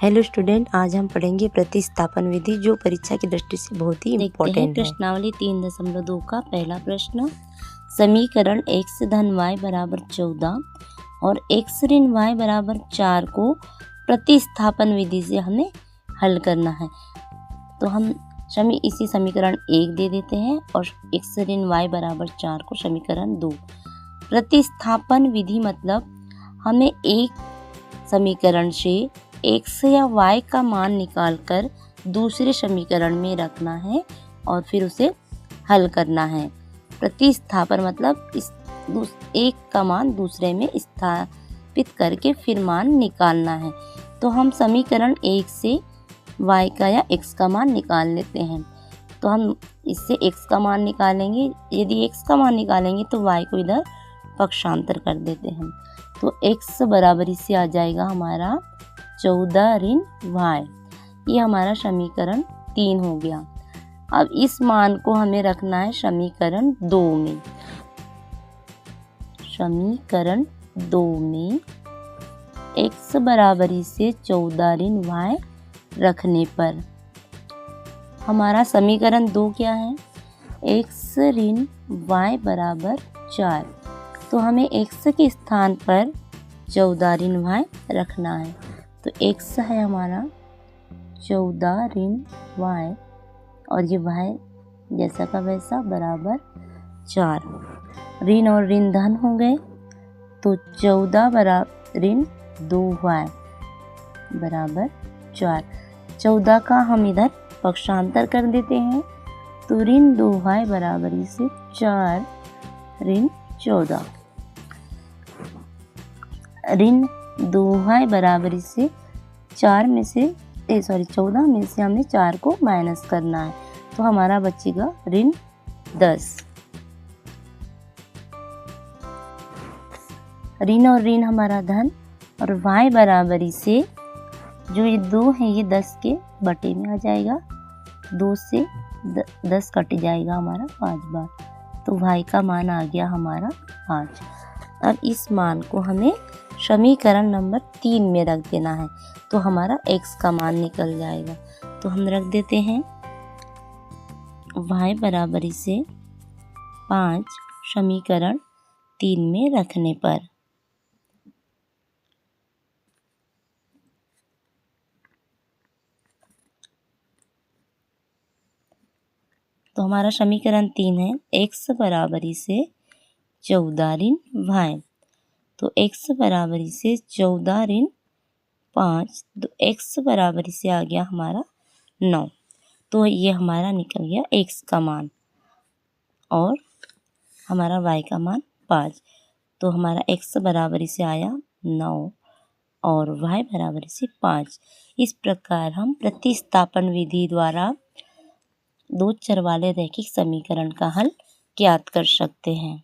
Hello student, आज हम पढ़ेंगे प्रतिस्थापन विधि जो परीक्षा की दृष्टि से बहुत ही इम्पोर्टेंट है। प्रश्नावली 3.2 का पहला प्रश्न, समीकरण x धन y बराबर 14 और x ऋण y बराबर 4 को प्रतिस्थापन विधि से हमें हल करना है। तो हम इसी समीकरण 1 दे देते हैं और x ऋण y बराबर 4 को समीकरण 2। प्रतिस्थापन विधि मतलब हमें एक समीकरण से x या y का मान निकालकर दूसरे समीकरण में रखना है और फिर उसे हल करना है। प्रतिस्थापन मतलब एक का मान दूसरे में स्थापित करके फिर मान निकालना है। तो हम समीकरण 1 से y का या x का मान निकाल लेते हैं। तो हम इससे x का मान निकालेंगे। यदि x का मान निकालेंगे तो y को इधर पक्षांतर कर देते हैं। तो x बराबर इससे आ जाएगा हमारा 14 ऋण y। ये हमारा समीकरण 3 हो गया। अब इस मान को हमें रखना है समीकरण 2 में। समीकरण 2 में x बराबर से 14 ऋण y रखने पर हमारा समीकरण 2 क्या है? x ऋण y बराबर 4। तो हमें x के स्थान पर 14 ऋण y रखना है। तो x है हमारा 14 ऋण y और ये y जैसा का वैसा बराबर 4। ऋण और ऋण धन हो गए तो 14 बराबर ऋण 2y बराबर 4। 14 का हम इधर पक्षांतर कर देते हैं तो ऋण 2y बराबर से 4 ऋण 14। ऋण 2y बराबर से 14 में से हमें 4 को माइनस करना है। तो हमारा बचेगा ऋण 10। ऋण और ऋण हमारा धन और y बराबर से जो ये 2 है ये 10 के बटे में आ जाएगा। 2 से 10 कट जाएगा हमारा 5 बार। तो y का मान आ गया हमारा 5। अब इस मान को हमें समीकरण नंबर 3 में रख देना है। तो हमारा x का मान निकल जाएगा। तो हम रख देते हैं y बराबर से 5 समीकरण 3 में रखने पर। तो हमारा समीकरण 3 है x बराबर से 14 ऋण y। तो x बराबर से 14 ऋण 5। तो x बराबर से आ गया हमारा 9। तो ये हमारा निकल गया x का मान और हमारा y का मान 5। तो हमारा x बराबर से आया 9 और y बराबर से 5। इस प्रकार हम प्रतिस्थापन विधि द्वारा 2 चर वाले रैखिक समीकरण का हल ज्ञात कर सकते हैं।